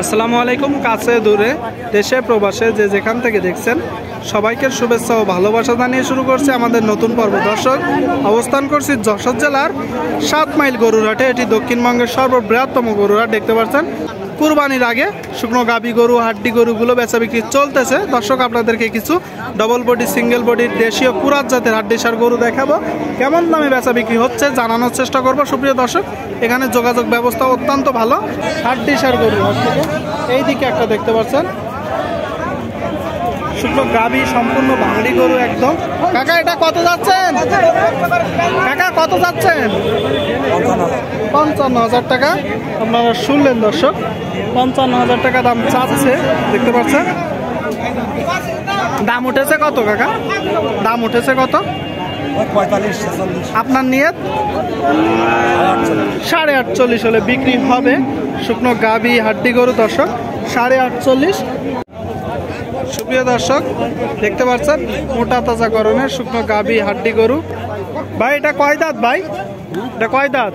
আসসালামু আলাইকুম। কাছে দূরে দেশে প্রবাসে যে যেখান থেকে দেখছেন সবাইকে শুভেচ্ছা ও ভালোবাসা জানিয়ে শুরু করছে আমাদের নতুন পর্ব। দর্শক, অবস্থান করছি যশোর জেলার 7 মাইল গরুর হাটে। এটি দক্ষিণবঙ্গের সর্ববৃহত্তম গরুর হাট। দেখতে পাচ্ছেন কুরবানির আগে শুকনো গাবি গরু, হাড্ডি গরুগুলো বেচা বিক্রি চলতেছে। দর্শক, আপনাদেরকে কিছু ডবল বডি, সিঙ্গেল বডির দেশীয় কুরাত জাতের হাড্ডিসার গরু দেখাবো। কেমন দামে বেচা বিক্রি হচ্ছে জানানোর চেষ্টা করবো। সুপ্রিয় দর্শক, এখানে যোগাযোগ ব্যবস্থা অত্যন্ত ভালো। হাড্ডিসার গরু এই দিকে একটা দেখতে পাচ্ছেন শুকনো গাবি, সম্পূর্ণ ভাঙড়ি গরু একদম। কাকা, এটা কত যাচ্ছেন? কাকা, কত যাচ্ছেন? 55,000 টাকা। আপনারা শুনলেন দর্শক, 55,000 টাকা দাম চাচ্ছে। দেখতে পাচ্ছেন দাম উঠেছে কত কাকা? দাম উঠেছে কত? 45-46। আপনার নিয়ত 48.5 হলে বিক্রি হবে। শুকনো গাবি হাড্ডি গরু দর্শক, 48.5। সুপ্রিয় দর্শক, দেখতে পাচ্ছেন মোটা তাজা গরনের শুকনো গাবি হাড্ডি গরু। ভাই, এটা কয় দাঁত? ভাই, এটা কয় দাঁত?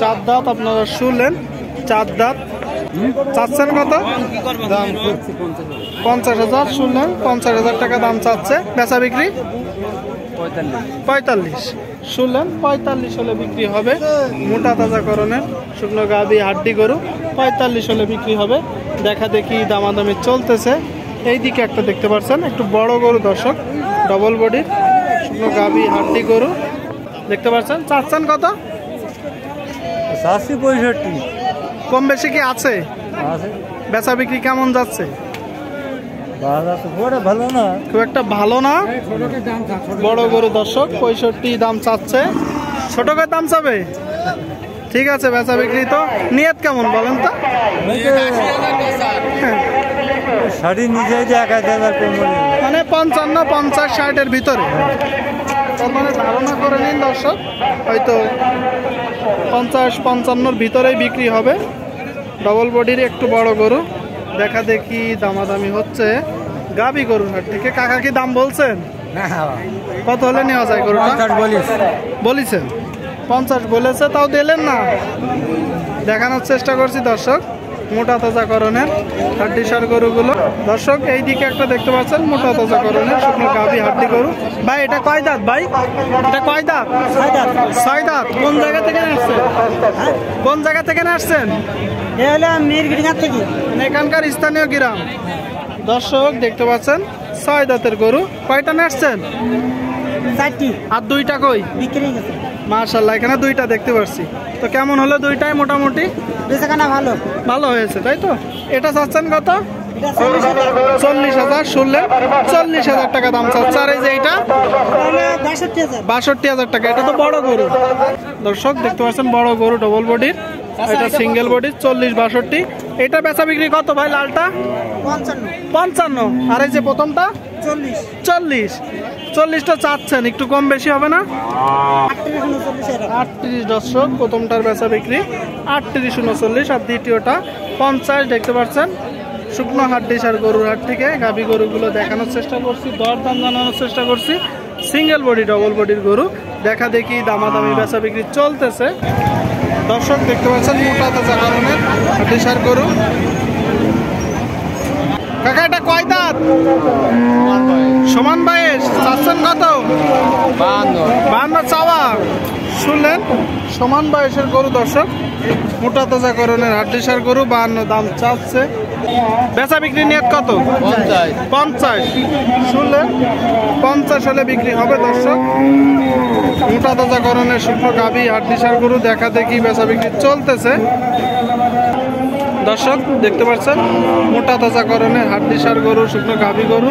4 দাঁত। আপনারা শুনলেন, 4 দাঁত। চাচ্ছেন কত? 50,000। শুনলেন, 50,000 টাকা দাম চাচ্ছে। বেচা বিক্রি 45। শুনলেন, 45 হলে বিক্রি হবে। মোটা তাজা করণের শুকনো গাবি হাড্ডি গরু 45 হলে বিক্রি হবে। দেখা দেখি দামাদামি চলতেছে। এই দিকে একটা দেখতে পাচ্ছেন একটু বড় গরু দর্শক, ডবল বডির শুকনো গাবি হাড্ডি গরু দেখতে পাচ্ছেন। চাচ্ছেন কত? 65। কম বেশি কি আছে? বেচা বিক্রি কেমন যাচ্ছে? ভালো না, খুব একটা ভালো না। বড় গরু দর্শক 65 দাম চাচ্ছে। ছোট করে দাম চাবে? ঠিক আছে, বেচা বিক্রি তো নিয়ত কেমন বলেন তো? শাড়ি নিজে 1,000 মানে 55, 50, 60-এর ভিতরে। তার মানে ধারণা করে নিন দর্শক, হয়তো 50-55-র ভিতরেই বিক্রি হবে। ডবল বডির একটু বড় গরু। দেখা দেখি দামাদামি হচ্ছে গাবি গরুর হাট থেকে। কাকা কি দাম বলছেন? কত হলে নেওয়া যায় গরুটা? বলেছেন 50 বলেছে, তাও দিলেন না। দেখানোর চেষ্টা করছি দর্শক মোটা তাজা করণের হাড্ডিসার গরুগুলো। দর্শক, এই দিকে একটা দেখতে পাচ্ছেন মোটা তাজা করণের শুকনো গাবি হাড্ডি গরু। ভাই, এটা কয় দাঁত? ভাই, এটা কয় দাঁত? 6 দাঁত। কোন জায়গা থেকে আসছেন? কোন জায়গা থেকে আসছেন? এখানকার স্থানীয় গ্রাম। দর্শক, দেখতে পাচ্ছেন 6 দাঁতের গরু। কয়টা আসছেন? 4টি। আর 2টা কই? বিক্রি গেছে। মাশাআল্লাহ, এখানে 2টা দেখতে পাচ্ছি। তো কেমন হলো 2টাই? মোটামুটি বেচাকেনা ভালো ভালো হয়েছে, তাই তো? এটা চাচ্ছেন কত? 40,000। শুনলেন, 40,000 টাকা দাম চাচ্ছে। আর এই যে এইটা 62,000 টাকা। এটা তো বড় গরু দর্শক, দেখতে পাচ্ছেন বড় গরু ডবল বডির। এটা সিঙ্গেল বডির 40-62। এটা বেচা বিক্রি কত ভাই? লালটা 55। আর এই যে প্রথমটা 40 চাচ্ছেন, একটু কম বেশি হবে না? 38 দর্শক, প্রথমটার বেচা বিক্রি 38-39। আর দ্বিতীয়টা 50। দেখতে পাচ্ছেন শুকনো হাড্ডিসার গরুর হাট থেকে গাবি গরুগুলো দেখানোর চেষ্টা করছি, দরদাম জানানোর চেষ্টা করছি। সিঙ্গেল বডি ডবল বডির গরু দেখা দেখি দামাদামি বেচা বিক্রি চলতেছে। দর্শক, দেখতে পাচ্ছেন মোটা তাজা কারণের হাড্ডিসার গরু। কাকা, এটা কয় দাঁত? সমান বয়স। চাচ্ছেন কত? 52 চাওয়া। শুনলেন, সমান বয়সের গরু দর্শক, মোটা তাজা করণের হাড্ডিসার গরু। 52 দাম চাচ্ছে। বেচা বিক্রি নিয়ত কত? 50। শুনলেন, 50 হলে বিক্রি হবে দর্শক। মোটা তাজা করণের শুকনো গাবি হাড্ডিসার গরু দেখা দেখি বেচা বিক্রি চলতেছে। দর্শক, দেখতে পাচ্ছেন মোটা তাজা করণের হাড্ডিসার গরু শুকনো গাবি গরু